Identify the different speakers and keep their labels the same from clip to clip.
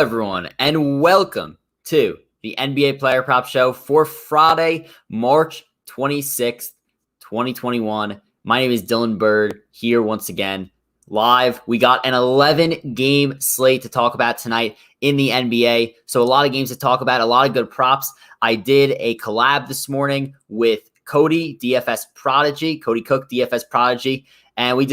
Speaker 1: everyone, and welcome to the NBA Player Prop Show for Friday, March 26th, 2021. My name is Dylan Burd, here once again, live. We got an 11-game slate to talk about tonight in the NBA, so a lot of games to talk about, a lot of good props. I did a collab this morning with Cody, DFS Prodigy, Cody Cook, DFS Prodigy, and we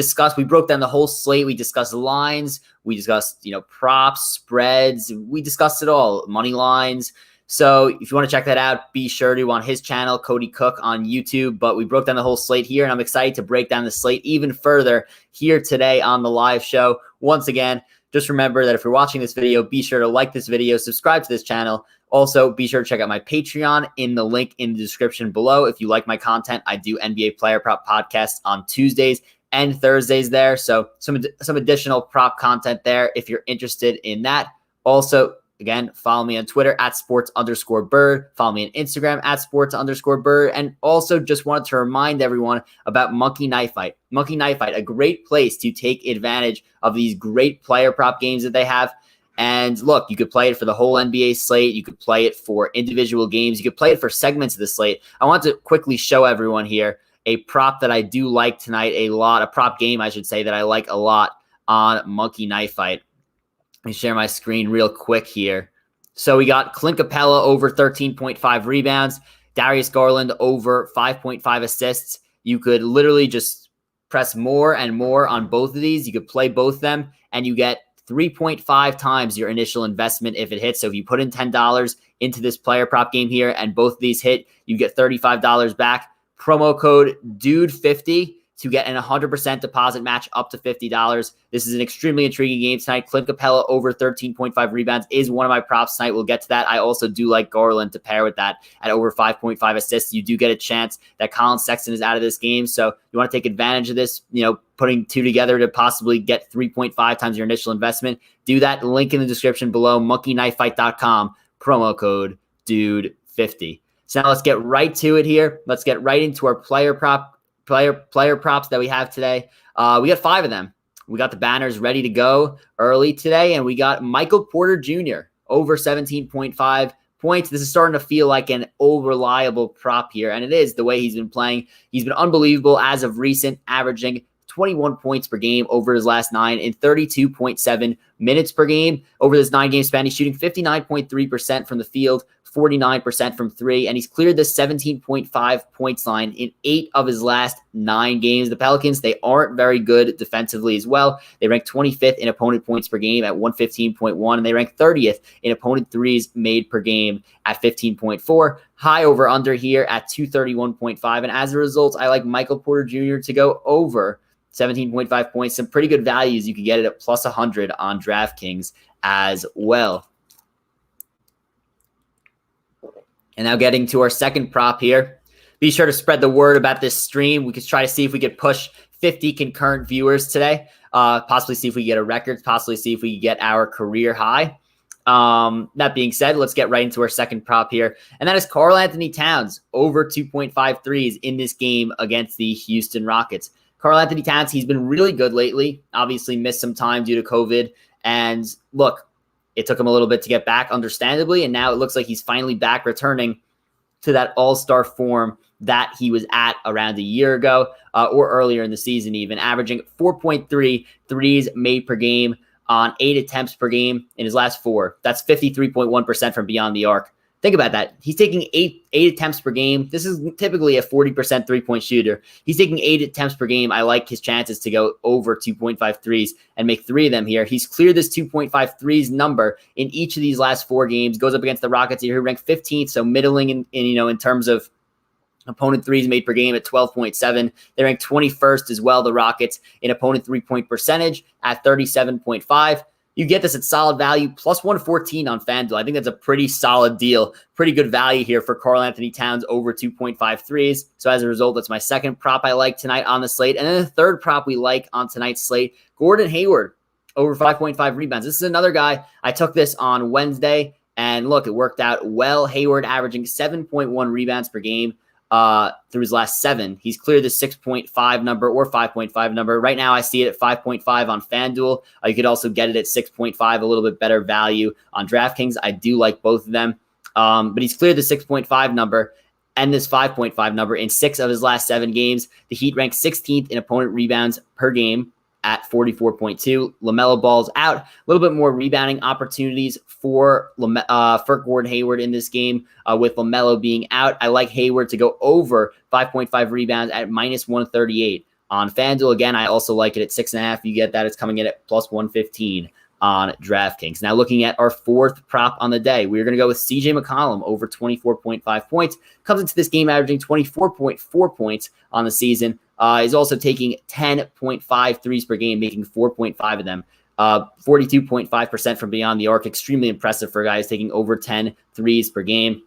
Speaker 1: broke down the whole slate. We discussed lines. We discussed, props, spreads. We discussed it all, money lines. So if you want to check that out, be sure to on his channel, Cody Cook on YouTube. But we broke down the whole slate here, and I'm excited to break down the slate even further here today on the live show. Once again, just remember that if you're watching this video, be sure to like this video, subscribe to this channel. Also, be sure to check out my Patreon in the link in the description below. If you like my content, I do NBA Player Prop podcasts on Tuesdays and Thursdays there. So some additional prop content there if you're interested in that. Also, again, follow me on Twitter at sports_Burd. Follow me on Instagram at sports_Burd. And also just wanted to remind everyone about Monkey Knife Fight. Monkey Knife Fight, a great place to take advantage of these great player prop games that they have. And look, you could play it for the whole NBA slate. You could play it for individual games. You could play it for segments of the slate. I want to quickly show everyone here a prop that I do like tonight a prop game, I should say, that I like a lot on Monkey Knife Fight. Let me share my screen real quick here. So we got Clint Capela over 13.5 rebounds, Darius Garland over 5.5 assists. You could literally just press more and more on both of these. You could play both of them, and you get 3.5 times your initial investment if it hits. So if you put in $10 into this player prop game here and both of these hit, you get $35 back. Promo code DUDE50 to get an 100% deposit match up to $50. This is an extremely intriguing game tonight. Clint Capela over 13.5 rebounds is one of my props tonight. We'll get to that. I also do like Garland to pair with that at over 5.5 assists. You do get a chance that Colin Sexton is out of this game. So you want to take advantage of this, putting two together to possibly get 3.5 times your initial investment. Do that. Link in the description below, monkeyknifefight.com, promo code DUDE50. So now let's get right to it here. Let's get right into our player props that we have today. We got 5 of them. We got the banners ready to go early today, and we got Michael Porter Jr. over 17.5 points. This is starting to feel like an old reliable prop here, and it is the way he's been playing. He's been unbelievable as of recent, averaging 21 points per game over his last 9 in 32.7 minutes per game. Over this 9-game span, he's shooting 59.3% from the field, 49% from 3, and he's cleared the 17.5 points line in 8 of his last 9 games. The Pelicans, they aren't very good defensively as well. They rank 25th in opponent points per game at 115.1, and they rank 30th in opponent threes made per game at 15.4. High over under here at 231.5, and as a result, I like Michael Porter Jr. to go over 17.5 points. Some pretty good values. You can get it at plus 100 on DraftKings as well. And now getting to our second prop here. Be sure to spread the word about this stream. We could try to see if we could push 50 concurrent viewers today. Possibly see if we get a record. Possibly see if we get our career high. That being said, let's get right into our second prop here. And that is Karl Anthony Towns over 2.5 threes in this game against the Houston Rockets. Karl Anthony Towns, he's been really good lately. Obviously missed some time due to COVID. And look, it took him a little bit to get back, understandably, and now it looks like he's finally back, returning to that all-star form that he was at around a year ago or earlier in the season even, averaging 4.3 threes made per game on 8 attempts per game in his last 4. That's 53.1% from beyond the arc. Think about that. He's taking eight attempts per game. This is typically a 40% three-point shooter. He's taking 8 attempts per game. I like his chances to go over 2.5 threes and make 3 of them here. He's cleared this 2.5 threes number in each of these last 4 games. Goes up against the Rockets here, who rank 15th, so middling in terms of opponent threes made per game at 12.7. They rank 21st as well, the Rockets, in opponent three-point percentage at 37.5. You get this at solid value, plus 114 on FanDuel. I think that's a pretty solid deal. Pretty good value here for Karl Anthony Towns over 2.5 threes. So as a result, that's my second prop I like tonight on the slate. And then the third prop we like on tonight's slate, Gordon Hayward over 5.5 rebounds. This is another guy. I took this on Wednesday, and look, it worked out well. Hayward averaging 7.1 rebounds per game through his last 7. He's cleared the 6.5 number or 5.5 number. Right now, I see it at 5.5 on FanDuel. You could also get it at 6.5, a little bit better value on DraftKings. I do like both of them. But he's cleared the 6.5 number and this 5.5 number in 6 of his last 7 games. The Heat rank 16th in opponent rebounds per game at 44.2. LaMelo Ball's out. A little bit more rebounding opportunities for Gordon Hayward in this game with LaMelo being out. I like Hayward to go over 5.5 rebounds at minus 138. On FanDuel, again, I also like it at 6.5. You get that. It's coming in at plus 115 on DraftKings. Now looking at our 4th prop on the day, we're going to go with CJ McCollum over 24.5 points. Comes into this game averaging 24.4 points on the season. He's also taking 10.5 threes per game, making 4.5 of them. 42.5% from beyond the arc. Extremely impressive for guys taking over 10 threes per game.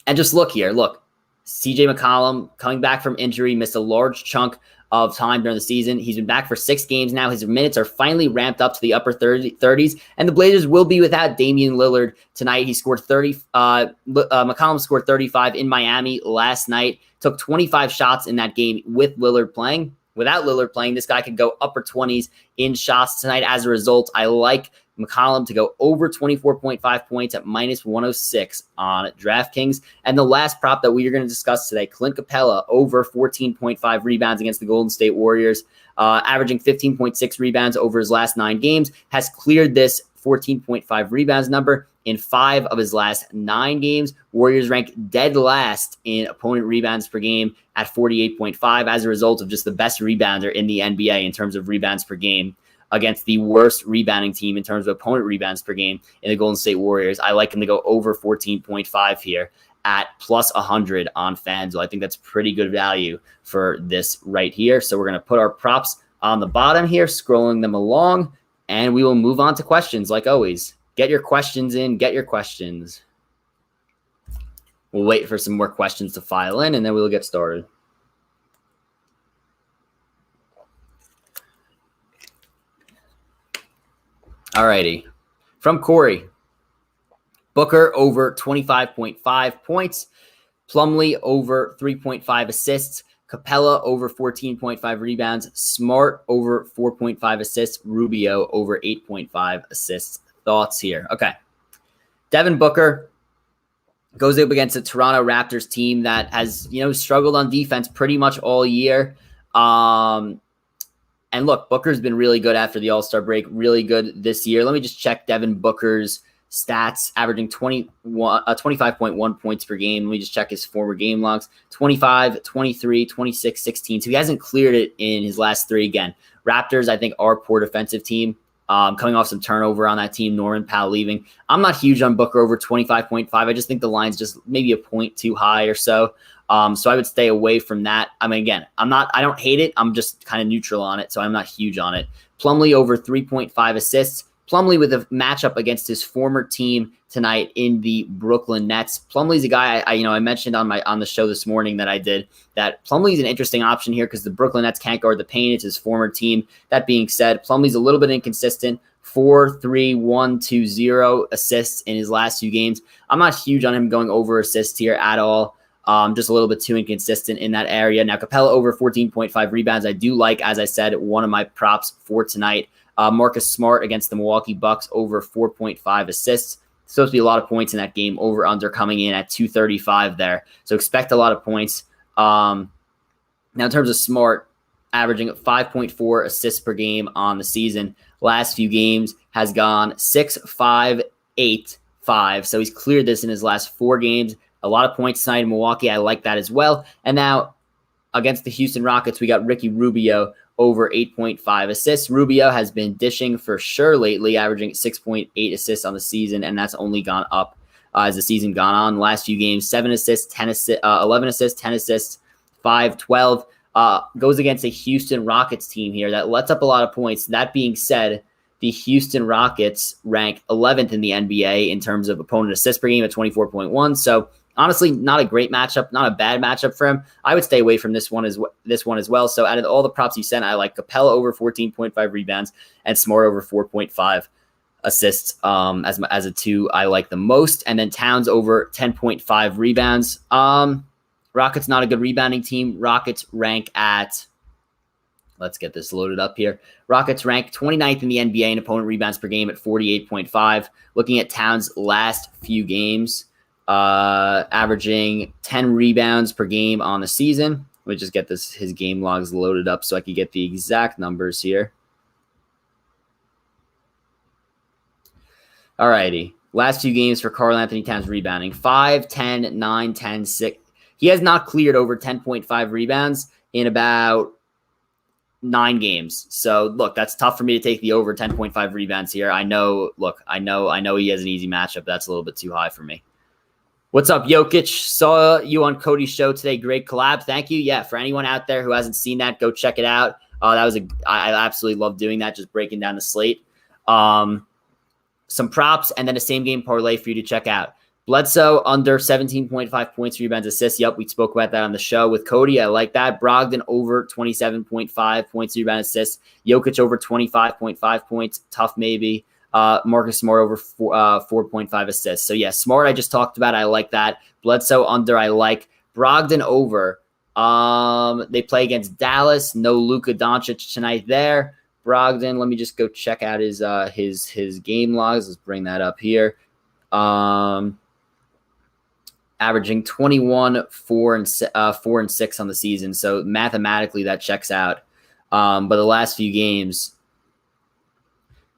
Speaker 1: And just look here. Look, CJ McCollum coming back from injury, missed a large chunk of time during the season. He's been back for 6 games now. His minutes are finally ramped up to the upper 30s, and the Blazers will be without Damian Lillard tonight. He scored 30. McCollum scored 35 in Miami last night. Took 25 shots in that game with Lillard playing. Without Lillard playing, this guy could go upper 20s in shots tonight. As a result, I like McCollum to go over 24.5 points at minus 106 on DraftKings. And the last prop that we are going to discuss today, Clint Capela over 14.5 rebounds against the Golden State Warriors, averaging 15.6 rebounds over his last 9 games, has cleared this 14.5 rebounds number in 5 of his last 9 games. Warriors rank dead last in opponent rebounds per game at 48.5 as a result of just the best rebounder in the NBA in terms of rebounds per game against the worst rebounding team in terms of opponent rebounds per game in the Golden State Warriors. I like him to go over 14.5 here at plus 100 on FanDuel. I think that's pretty good value for this right here. So we're going to put our props on the bottom here, scrolling them along, and we will move on to questions like always. Get your questions in, get your questions. We'll wait for some more questions to file in, and then we'll get started. Alrighty. From Corey. Booker over 25.5 points. Plumlee over 3.5 assists. Capela over 14.5 rebounds. Smart over 4.5 assists. Rubio over 8.5 assists. Thoughts here. Okay. Devin Booker goes up against a Toronto Raptors team that has, struggled on defense pretty much all year. And look, Booker's been really good after the All-Star break, really good this year. Let me just check Devin Booker's stats, averaging 25.1 points per game. Let me just check his former game logs. 25, 23, 26, 16. So he hasn't cleared it in his last 3 again. Raptors, I think, are a poor defensive team. Coming off some turnover on that team, Norman Powell leaving. I'm not huge on Booker over 25.5. I just think the line's just maybe a point too high or so. So I would stay away from that. I mean, again, I don't hate it. I'm just kind of neutral on it, so I'm not huge on it. Plumlee over 3.5 assists. Plumlee with a matchup against his former team tonight in the Brooklyn Nets. Plumlee's a guy I mentioned on the show this morning that I did that Plumlee's an interesting option here because the Brooklyn Nets can't guard the paint. It's his former team. That being said, Plumlee's a little bit inconsistent. 4, 3, 1, 2, 0 assists in his last 2 games. I'm not huge on him going over assists here at all. Just a little bit too inconsistent in that area. Now, Capela over 14.5 rebounds. I do like, as I said, one of my props for tonight. Marcus Smart against the Milwaukee Bucks over 4.5 assists. Supposed to be a lot of points in that game. Over under coming in at 235 there. So expect a lot of points. Now, in terms of Smart, averaging 5.4 assists per game on the season. Last few games has gone 6, 5, 8, 5. So he's cleared this in his last 4 games. A lot of points tonight in Milwaukee. I like that as well. And now against the Houston Rockets, we got Ricky Rubio over 8.5 assists. Rubio has been dishing for sure lately, averaging 6.8 assists on the season, and that's only gone up as the season gone on. Last few games, 7 assists, 11 assists, 10 assists, 5, 12. Goes against a Houston Rockets team here that lets up a lot of points. That being said, the Houston Rockets rank 11th in the NBA in terms of opponent assists per game at 24.1. So honestly, not a great matchup, not a bad matchup for him. I would stay away from this one as well. So out of all the props you sent, I like Capela over 14.5 rebounds and Smart over 4.5 assists as a 2 I like the most. And then Towns over 10.5 rebounds. Right Rockets not a good rebounding team. Rockets rank at, let's get this loaded up here. Rockets rank 29th in the NBA in opponent rebounds per game at 48.5. Looking at Towns' last few games, averaging 10 rebounds per game on the season. Let me just get his game logs loaded up so I can get the exact numbers here. All righty. Last few games for Karl-Anthony Towns rebounding. 5, 10, 9, 10, 6. He has not cleared over 10.5 rebounds in about 9 games. So, look, that's tough for me to take the over 10.5 rebounds here. I know he has an easy matchup. That's a little bit too high for me. What's up, Jokic? Saw you on Cody's show today. Great collab. Thank you. Yeah, for anyone out there who hasn't seen that, go check it out. I absolutely love doing that, just breaking down the slate. Some props, and then a same-game parlay for you to check out. Bledsoe under 17.5 points, rebounds, assists. Yep, we spoke about that on the show with Cody. I like that. Brogdon over 27.5 points, rebounds, assists. Jokic over 25.5 points. Tough maybe. Marcus Smart over 4.5 assists. So, yeah, Smart I just talked about. I like that. Bledsoe under I like. Brogdon over. They play against Dallas. No Luka Doncic tonight there. Brogdon, let me just go check out his game logs. Let's bring that up here. Averaging 21, 4 and 6 on the season. So mathematically that checks out. But the last few games,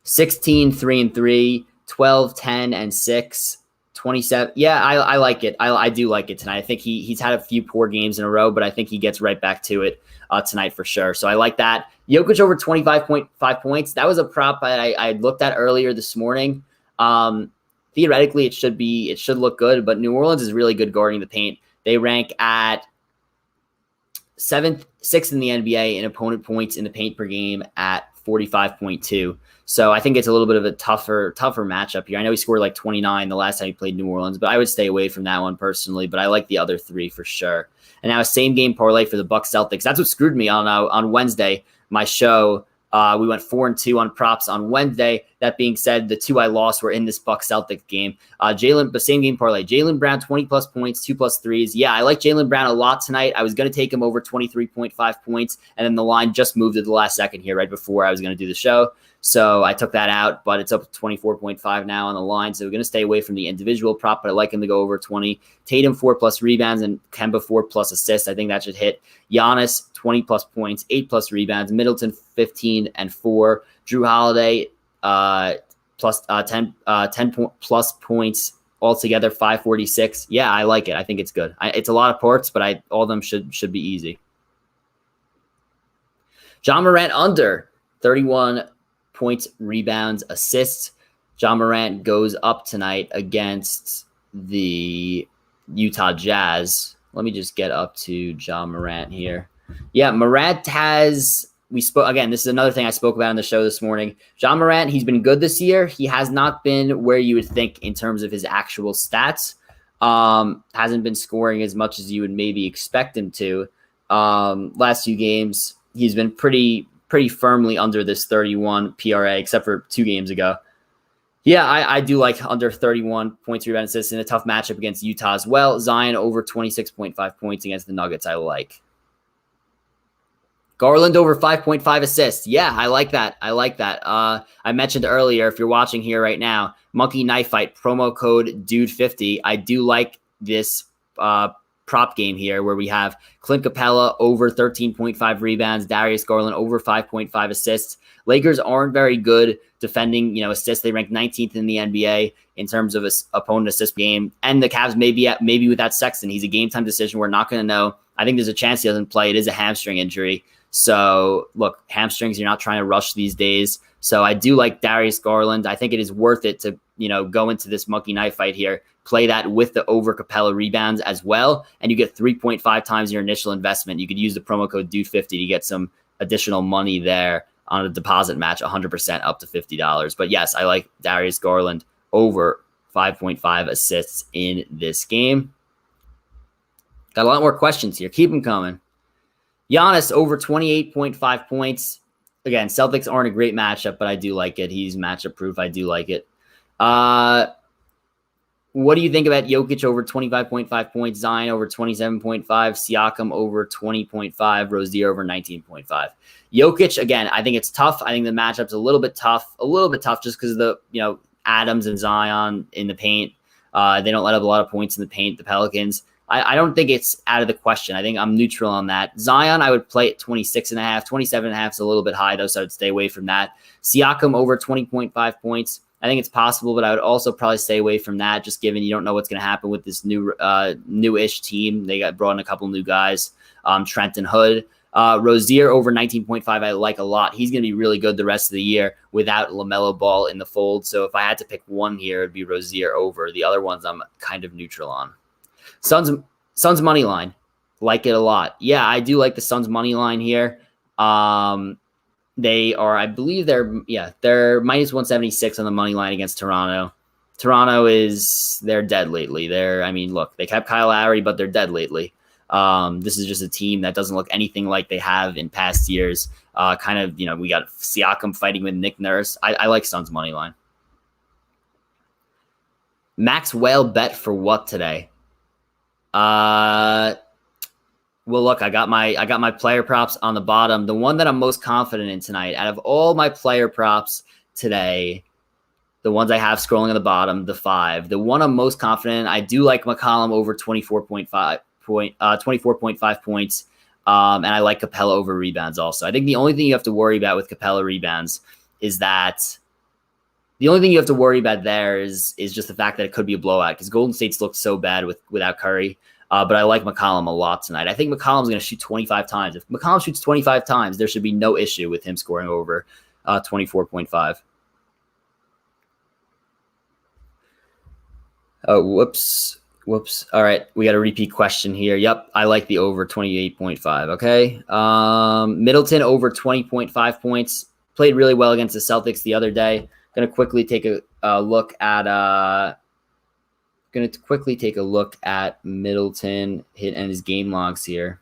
Speaker 1: 16, 3 and 3, 12, 10 and 6, 27. Yeah, I like it. I do like it tonight. I think he's had a few poor games in a row, but I think he gets right back to it tonight for sure. So I like that. Jokic over 25.5 points. That was a prop I looked at earlier this morning. Theoretically, it should look good, but New Orleans is really good guarding the paint. They rank at 6th in the NBA in opponent points in the paint per game at 45.2. So I think it's a little bit of a tougher matchup here. I know he scored like 29 the last time he played New Orleans, but I would stay away from that one personally. But I like the other 3 for sure. And now a same game parlay for the Bucks Celtics. That's what screwed me on Wednesday. My show, we went 4-2 on props on Wednesday. That being said, the 2 I lost were in this Bucks Celtics game. The same game parlay. Jalen Brown 20 plus points, 2 plus threes. Yeah, I like Jalen Brown a lot tonight. I was going to take him over 23.5 points, and then the line just moved at the last second here, right before I was going to do the show. So I took that out, but it's up to 24.5 now on the line. So we're going to stay away from the individual prop, but I like him to go over 20. Tatum 4 plus rebounds and Kemba 4 plus assists. I think that should hit. Giannis 20 plus points, 8 plus rebounds. Middleton 15 and 4. Drew Holiday plus 10 plus points altogether, 546. Yeah, I like it. I think it's good. It's a lot of ports, but all of them should be easy. John Morant under 31 points, rebounds, assists. John Morant goes up tonight against the Utah Jazz. Let me just get up to John Morant here. Yeah, Morant this is another thing I spoke about on the show this morning. John Morant, he's been good this year. He has not been where you would think in terms of his actual stats. Hasn't been scoring as much as you would maybe expect him to. Last few games, he's been pretty firmly under this 31 PRA, except for 2 games ago. Yeah, I do like under 31 points, rebounds, assists in a tough matchup against Utah as well. Zion over 26.5 points against the Nuggets, I like. Garland over 5.5 assists. Yeah, I like that. I mentioned earlier, if you're watching here right now, Monkey Knife Fight, promo code DUDE50. I do like this prop game here where we have Clint Capela over 13.5 rebounds, Darius Garland over 5.5 assists. Lakers aren't very good defending, assists. They rank 19th in the NBA in terms of opponent assist game. And the Cavs maybe without Sexton. He's a game time decision. We're not going to know. I think there's a chance he doesn't play. It is a hamstring injury. So look, hamstrings, you're not trying to rush these days. So I do like Darius Garland. I think it is worth it to, go into this Monkey Knife Fight here, play that with the over Capela rebounds as well. And you get 3.5 times your initial investment. You could use the promo code DUDE50 to get some additional money there on a deposit match, 100% up to $50. But yes, I like Darius Garland over 5.5 assists in this game. Got a lot more questions here. Keep them coming. Giannis over 28.5 points. Again, Celtics aren't a great matchup, but I do like it. He's matchup proof. I do like it. What do you think about Jokic over 25.5 points, Zion over 27.5, Siakam over 20.5, Rozier over 19.5? Jokic, again, I think it's tough. I think the matchup's a little bit tough just because of the, Adams and Zion in the paint. They don't let up a lot of points in the paint, the Pelicans. I don't think it's out of the question. I think I'm neutral on that. Zion, I would play at 26.5. 27.5 is a little bit high, though, so I would stay away from that. Siakam over 20.5 points. I think it's possible, but I would also probably stay away from that, just given you don't know what's going to happen with this new-ish team. They got brought in a couple new guys. Trenton Hood. Rozier over 19.5 I like a lot. He's going to be really good the rest of the year without LaMelo Ball in the fold. So if I had to pick one here, it would be Rozier over. The other ones I'm kind of neutral on. Suns money line. Like it a lot. Yeah, I do like the Suns money line here. They are, I believe they're minus 176 on the money line against Toronto. Toronto they're dead lately. They kept Kyle Lowry, but they're dead lately. This is just a team that doesn't look anything like they have in past years. We got Siakam fighting with Nick Nurse. I like Suns money line. Max Whale bet for what today? Well, look, I got my player props on the bottom. The one that I'm most confident in tonight, out of all my player props today, the ones I have scrolling on the bottom, the 5, the one I'm most confident in, I do like McCollum over 24.5 points. And I like Capela over rebounds also. I think the only thing you have to worry about with Capela rebounds is that the only thing you have to worry about there is just the fact that it could be a blowout because Golden State's looked so bad without Curry. But I like McCollum a lot tonight. I think McCollum's going to shoot 25 times. If McCollum shoots 25 times, there should be no issue with him scoring over 24.5. Oh, whoops. All right, we got a repeat question here. Yep, I like the over 28.5. Okay. Middleton over 20.5 points. Played really well against the Celtics the other day. Going to quickly take a look at Middleton and his game logs here.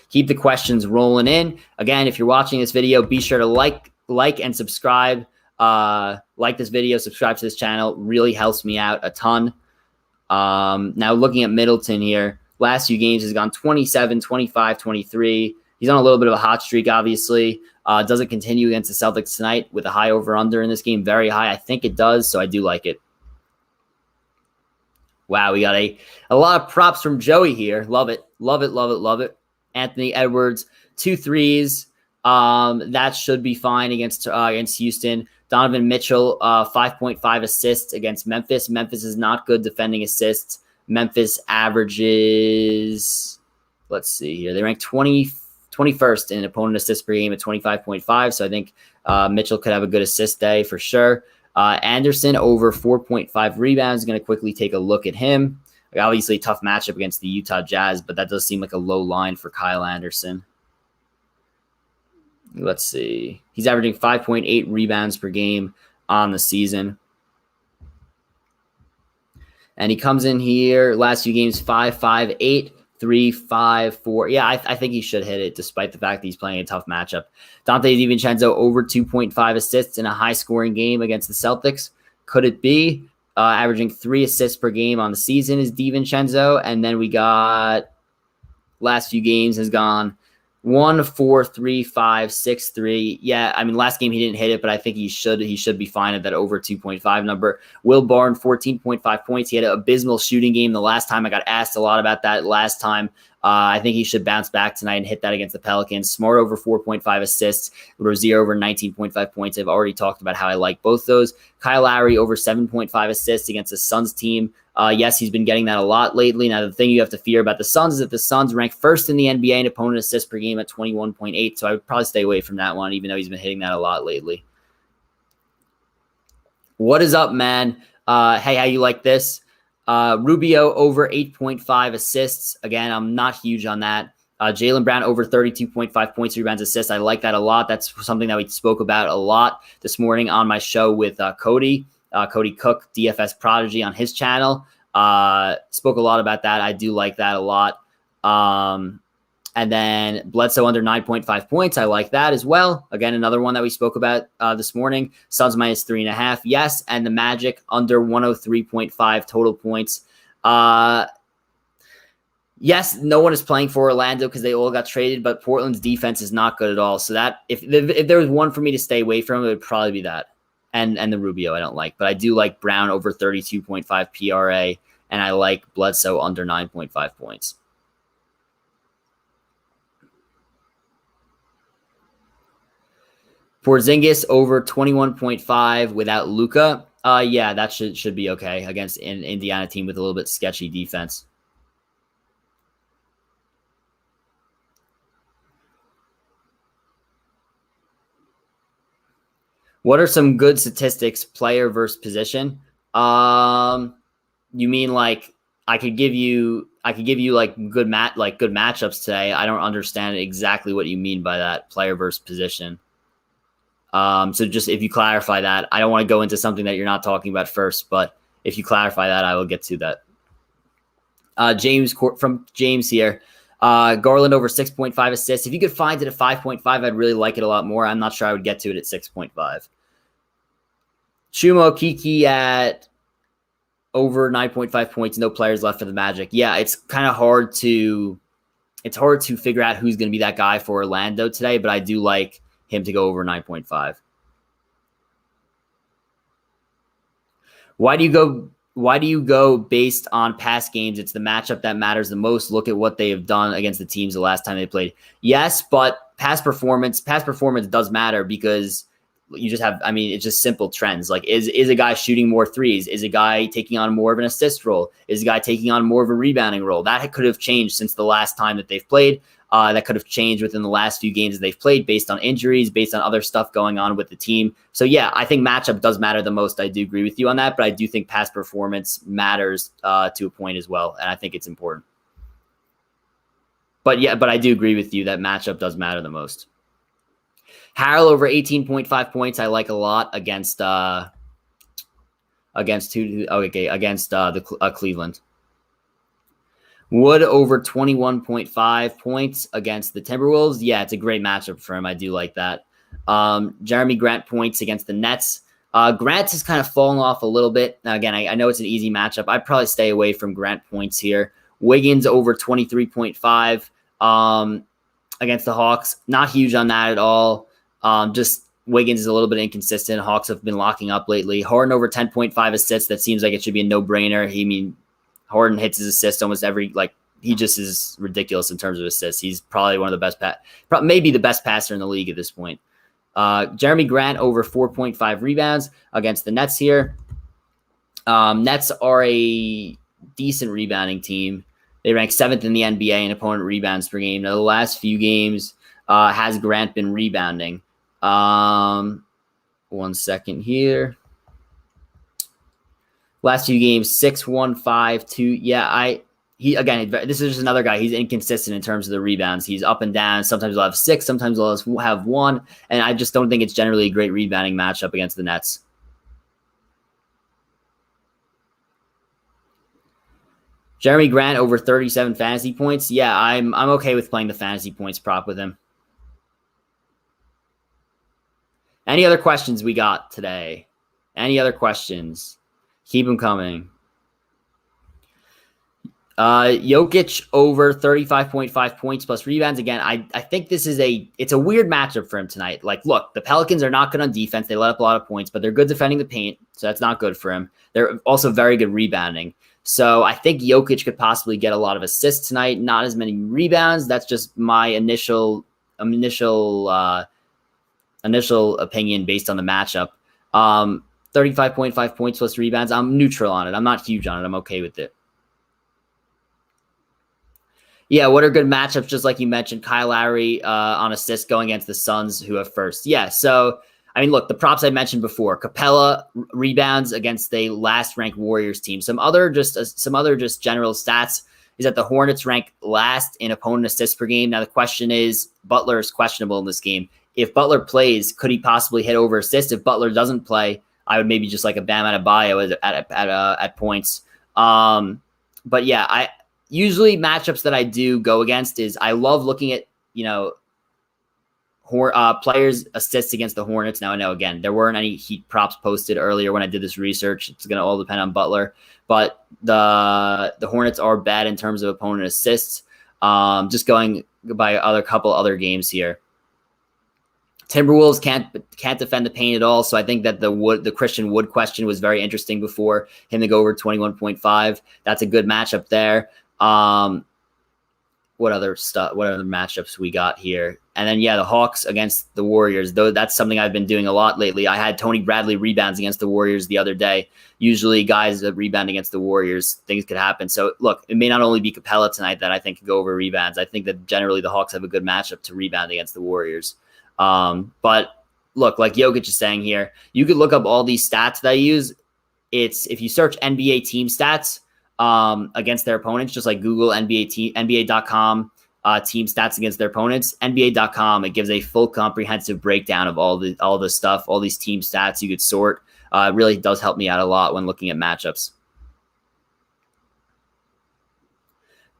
Speaker 1: Keep the questions rolling in. Again, if you're watching this video, be sure to like and subscribe. Like this video, subscribe to this channel. Really helps me out a ton. Now looking at Middleton here, last few games has gone 27, 25, 23. He's on a little bit of a hot streak, obviously. Does it continue against the Celtics tonight with a high over-under in this game? Very high. I think it does, so I do like it. Wow, we got a lot of props from Joey here. Love it. Love it, love it, love it. Anthony Edwards, 2 threes. That should be fine against Houston. Donovan Mitchell, 5.5 assists against Memphis. Memphis is not good defending assists. Memphis averages, let's see here. They rank 21st in opponent assists per game at 25.5. So I think Mitchell could have a good assist day for sure. Anderson over 4.5 rebounds. Going to quickly take a look at him. Obviously, tough matchup against the Utah Jazz, but that does seem like a low line for Kyle Anderson. Let's see. He's averaging 5.8 rebounds per game on the season. And he comes in here, last few games, 5, 5, 8, 3, 5, 4. Yeah, I think he should hit it despite the fact that he's playing a tough matchup. Dante DiVincenzo over 2.5 assists in a high-scoring game against the Celtics. Could it be? Averaging 3 assists per game on the season is DiVincenzo. And then we got last few games has gone 1, 4, 3, 5, 6, 3. Yeah, I mean, last game he didn't hit it, but I think he should be fine at that over 2.5 number. Will Barn, 14.5 points. He had an abysmal shooting game the last time. I got asked a lot about that last time. I think he should bounce back tonight and hit that against the Pelicans. Smart over 4.5 assists. Rozier over 19.5 points. I've already talked about how I like both those. Kyle Lowry over 7.5 assists against the Suns team. Yes, he's been getting that a lot lately. Now, the thing you have to fear about the Suns is that the Suns rank first in the NBA in opponent assists per game at 21.8. So I would probably stay away from that one, even though he's been hitting that a lot lately. What is up, man? Hey, how you like this? Rubio over 8.5 assists. Again, I'm not huge on that. Jalen Brown over 32.5 points, rebounds, assists. I like that a lot. That's something that we spoke about a lot this morning on my show with Cody Cook, DFS Prodigy on his channel. Spoke a lot about that. I do like that a lot. And then Bledsoe under 9.5 points. I like that as well. Again, another one that we spoke about this morning. Suns minus 3.5. Yes. And the Magic under 103.5 total points. Yes, no one is playing for Orlando because they all got traded, but Portland's defense is not good at all. So that if there was one for me to stay away from, it would probably be that. And the Rubio I don't like. But I do like Brown over 32.5 PRA, and I like Bledsoe under 9.5 points. Porzingis over 21.5 without Luka. Yeah, that should be okay against an Indiana team with a little bit sketchy defense. What are some good statistics, player versus position? You mean like I could give you like good matchups today. I don't understand exactly what you mean by that, player versus position. So just if you clarify that, I don't want to go into something that you're not talking about first, but if you clarify that, I will get to that. James here. Garland over 6.5 assists. If you could find it at 5.5, I'd really like it a lot more. I'm not sure I would get to it at 6.5. Chumo Kiki at over 9.5 points. No players left for the Magic. Yeah, it's kind of hard to figure out who's going to be that guy for Orlando today, but I do like him to go over 9.5. Why do you go based on past games? It's the matchup that matters the most. Look at what they have done against the teams the last time they played. Yes, but past performance does matter because you just have, it's just simple trends. Like is a guy shooting more threes? Is a guy taking on more of an assist role? Is a guy taking on more of a rebounding role? That could have changed since the last time that they've played. That could have changed within the last few games that they've played based on injuries, based on other stuff going on with the team. So yeah, I think matchup does matter the most. I do agree with you on that, but I do think past performance matters to a point as well. And I think it's important. But I do agree with you that matchup does matter the most. Harrell over 18.5 points. I like a lot against Cleveland. Wood over 21.5 points against the Timberwolves. Yeah, it's a great matchup for him. I do like that. Jeremy Grant points against the Nets. Grant has kind of fallen off a little bit. Now, again, I know it's an easy matchup. I'd probably stay away from Grant points here. Wiggins over 23.5 against the Hawks. Not huge on that at all. Just Wiggins is a little bit inconsistent. Hawks have been locking up lately. Harden over 10.5 assists. That seems like it should be a no-brainer. Harden hits his assist almost he just is ridiculous in terms of assists. He's probably one of the best, maybe the best passer in the league at this point. Jeremy Grant over 4.5 rebounds against the Nets here. Nets are a decent rebounding team. They rank 7th in the NBA in opponent rebounds per game. Now, the last few games has Grant been rebounding. 1 second here. Last few games, 6-1, 5-2. Yeah, this is just another guy. He's inconsistent in terms of the rebounds. He's up and down. Sometimes he'll have 6, sometimes he'll have 1. And I just don't think it's generally a great rebounding matchup against the Nets. Jeremy Grant over 37 fantasy points. Yeah, I'm okay with playing the fantasy points prop with him. Any other questions we got today? Any other questions? Keep them coming. Jokic over 35.5 points plus rebounds. Again, I think it's a weird matchup for him tonight. Like, look, the Pelicans are not good on defense. They let up a lot of points, but they're good defending the paint, so that's not good for him. They're also very good rebounding. So I think Jokic could possibly get a lot of assists tonight, not as many rebounds. That's just my initial opinion based on the matchup. 35.5 points plus rebounds. I'm neutral on it. I'm not huge on it. I'm okay with it. Yeah, what are good matchups? Just like you mentioned, Kyle Lowry on assists going against the Suns, who have first. Yeah, so, look, the props I mentioned before. Capela rebounds against the last-ranked Warriors team. Some other just general stats is that the Hornets rank last in opponent assists per game. Now, the question is, Butler is questionable in this game. If Butler plays, could he possibly hit over assists? If Butler doesn't play, I would maybe just like a Bam Adebayo at points. But yeah, usually matchups that I do go against is I love looking at, players' assists against the Hornets. Now I know, again, there weren't any Heat props posted earlier when I did this research. It's going to all depend on Butler, but the Hornets are bad in terms of opponent assists. Just going by a couple other games here. Timberwolves can't defend the paint at all, so I think that the Christian Wood question was very interesting before him to go over 21.5. That's a good matchup there. What other matchups we got here? And then, the Hawks against the Warriors. Though that's something I've been doing a lot lately. I had Tony Bradley rebounds against the Warriors the other day. Usually guys that rebound against the Warriors, things could happen. So, look, it may not only be Capela tonight that I think could go over rebounds. I think that generally the Hawks have a good matchup to rebound against the Warriors. But, look, like Jokic is saying here, you could look up all these stats that I use. If you search NBA team stats against their opponents, just like Google NBA.com team stats against their opponents, NBA.com, it gives a full comprehensive breakdown of all the stuff, all these team stats you could sort. It really does help me out a lot when looking at matchups.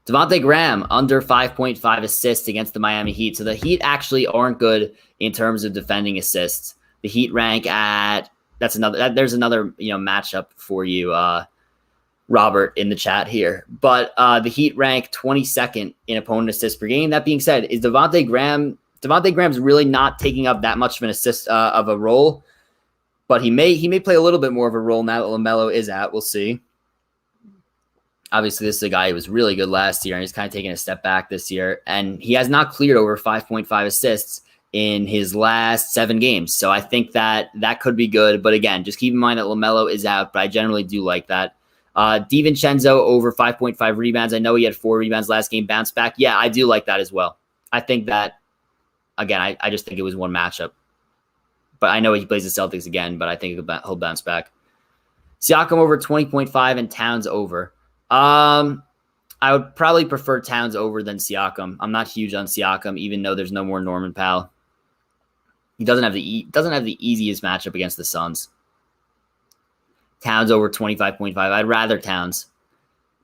Speaker 1: Devontae Graham under 5.5 assists against the Miami Heat. So the Heat actually aren't good in terms of defending assists. The Heat rank at there's another matchup for you, Robert, in the chat here. But the Heat rank 22nd in opponent assists per game. That being said, is Devontae Graham's really not taking up that much of an assist of a role, but he may play a little bit more of a role now that LaMelo is out. We'll see. Obviously, this is a guy who was really good last year, and he's kind of taking a step back this year. And he has not cleared over 5.5 assists in his last 7 games. So I think that could be good. But again, just keep in mind that LaMelo is out, but I generally do like that. DiVincenzo over 5.5 rebounds. I know he had 4 rebounds last game, bounce back. Yeah, I do like that as well. I think that, again, I just think it was one matchup. But I know he plays the Celtics again, but I think he'll bounce back. Siakam over 20.5 and Towns over. I would probably prefer Towns over than Siakam. I'm not huge on Siakam, even though there's no more Norman Powell. He doesn't have the easiest matchup against the Suns. Towns over 25.5. I'd rather Towns.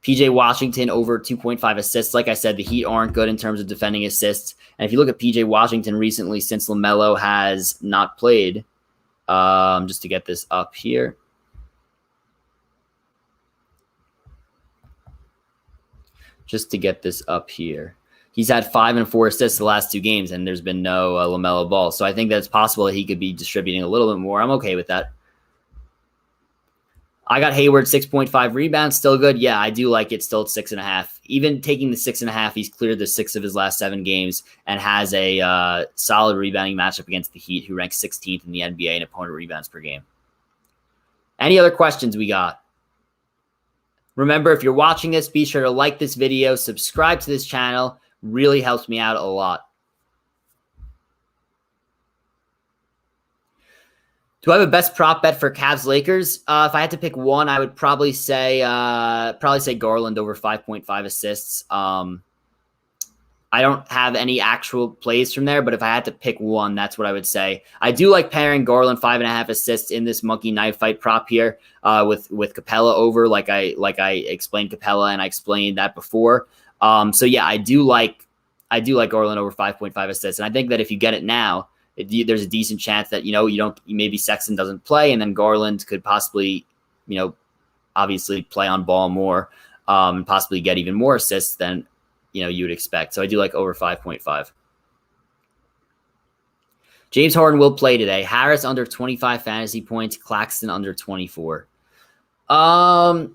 Speaker 1: PJ Washington over 2.5 assists. Like I said, the Heat aren't good in terms of defending assists. And if you look at PJ Washington recently, since LaMelo has not played, just to get this up here. He's had 5 and 4 assists the last 2 games, and there's been no LaMelo Ball. So I think that it's possible that he could be distributing a little bit more. I'm okay with that. I got Hayward 6.5 rebounds, still good. Yeah, I do like it still at 6.5. Even taking the 6.5, he's cleared the 6 of his last 7 games and has a solid rebounding matchup against the Heat, who ranks 16th in the NBA in opponent rebounds per game. Any other questions we got? Remember, if you're watching this, be sure to like this video, subscribe to this channel. Really helps me out a lot. Do I have a best prop bet for Cavs Lakers? If I had to pick one, I would probably say Garland over 5.5 assists. I don't have any actual plays from there, but if I had to pick one, that's what I would say. I do like pairing Garland 5.5 assists in this monkey knife fight prop here with Capela over, like I explained Capela, and I explained that before. So yeah, I do like Garland over 5.5 assists, and I think that if you get it now, there's a decent chance that maybe Sexton doesn't play, and then Garland could possibly obviously play on ball more, and possibly get even more assists than you would expect. So I do like over 5.5. James Harden will play today. Harris under 25 fantasy points. Claxton under 24. Tough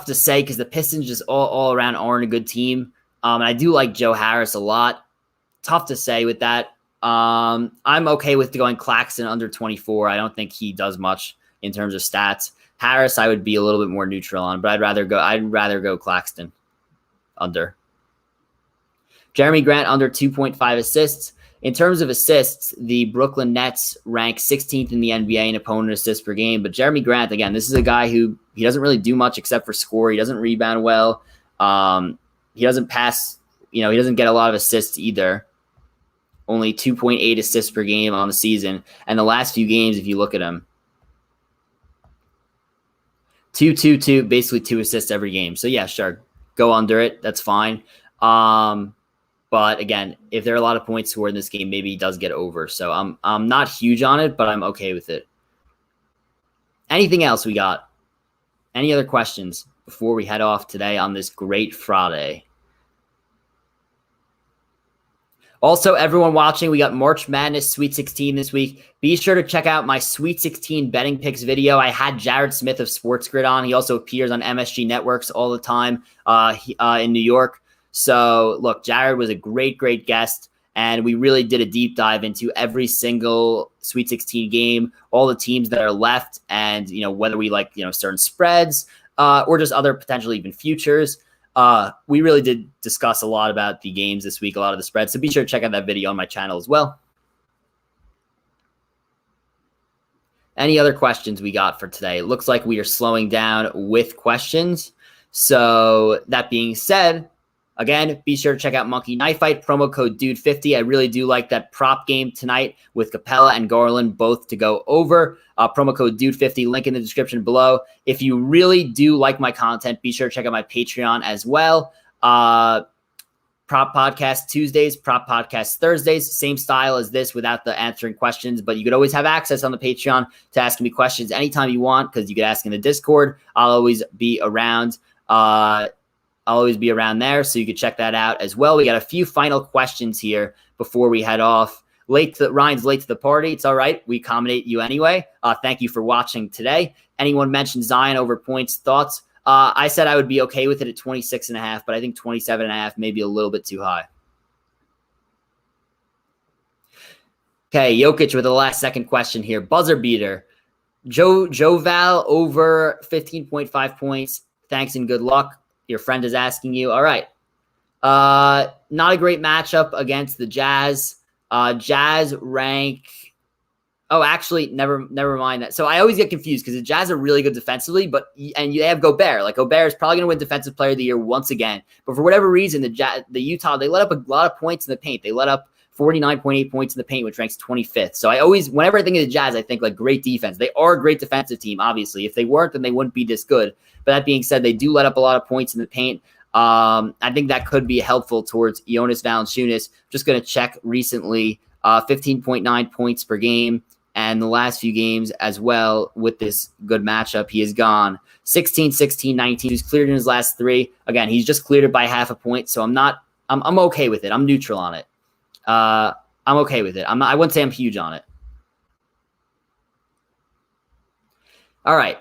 Speaker 1: to say because the Pistons just all around aren't a good team. And I do like Joe Harris a lot. Tough to say with that. I'm okay with going Claxton under 24. I don't think he does much in terms of stats. Harris, I would be a little bit more neutral on, but I'd rather go Claxton under. Jeremy Grant under 2.5 assists. In terms of assists, the Brooklyn Nets rank 16th in the NBA in opponent assists per game. But Jeremy Grant, again, this is a guy who he doesn't really do much except for score. He doesn't rebound well. He doesn't pass. He doesn't get a lot of assists either. Only 2.8 assists per game on the season. And the last few games, if you look at him, 2, basically 2 assists every game. So yeah, sure. go under it. That's fine. But again, if there are a lot of points scored in this game, maybe he does get over. So I'm not huge on it, but I'm okay with it. Anything else we got? Any other questions before we head off today on this great Friday? Also, everyone watching, we got March Madness Sweet 16 this week. Be sure to check out my Sweet 16 betting picks video. I had Jared Smith of Sports Grid on. He also appears on MSG Networks all the time in New York. So, look, Jared was a great, great guest, and we really did a deep dive into every single Sweet 16 game, all the teams that are left, and whether we like certain spreads or just other potentially even futures. We really did discuss a lot about the games this week, a lot of the spreads. So be sure to check out that video on my channel as well. Any other questions we got for today? It looks like we are slowing down with questions. So that being said, again, be sure to check out Monkey Knife Fight, promo code DUDE50. I really do like that prop game tonight with Capela and Garland both to go over. Promo code DUDE50, link in the description below. If you really do like my content, be sure to check out my Patreon as well. Prop Podcast Tuesdays, Prop Podcast Thursdays, same style as this without the answering questions, but you could always have access on the Patreon to ask me questions anytime you want because you could ask in the Discord. I'll always be around. I'll always be around there, so you can check that out as well. We got a few final questions here before we head off. Ryan's late to the party. It's all right. We accommodate you anyway. Thank you for watching today. Anyone mentioned Zion over points? Thoughts? I said I would be okay with it at 26.5, but I think 27.5 may be a little bit too high. Okay, Jokic with the last second question here. Buzzer beater. Joe Val over 15.5 points. Thanks and good luck. Your friend is asking you. All right. Not a great matchup against the Jazz. Jazz rank. Oh, actually, never mind that. So I always get confused because the Jazz are really good defensively, and you have Gobert. Like Gobert is probably going to win Defensive Player of the Year once again. But for whatever reason, the Utah, they let up a lot of points in the paint. They let up 49.8 points in the paint, which ranks 25th. So whenever I think of the Jazz, I think like great defense. They are a great defensive team, obviously. If they weren't, then they wouldn't be this good. But that being said, they do let up a lot of points in the paint. I think that could be helpful towards Jonas Valanciunas. Just going to check recently, 15.9 points per game. And the last few games as well with this good matchup, he has gone 16, 16, 19. He's cleared in his last three. Again, he's just cleared it by half a point. So I'm okay with it. I'm neutral on it. I'm okay with it. I wouldn't say I'm huge on it. All right.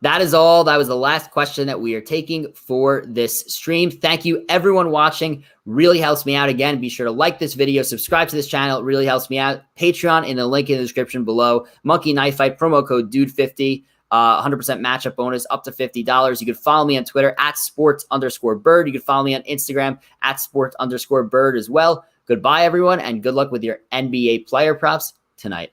Speaker 1: That is all. That was the last question that we are taking for this stream. Thank you, everyone watching. Really helps me out. Again, be sure to like this video, subscribe to this channel. It really helps me out. Patreon in the link in the description below. Monkey Knife Fight, promo code DUDE50. 100% matchup bonus up to $50. You can follow me on Twitter at sports_Burd. You can follow me on Instagram at sports_Burd as well. Goodbye, everyone, and good luck with your NBA player props tonight.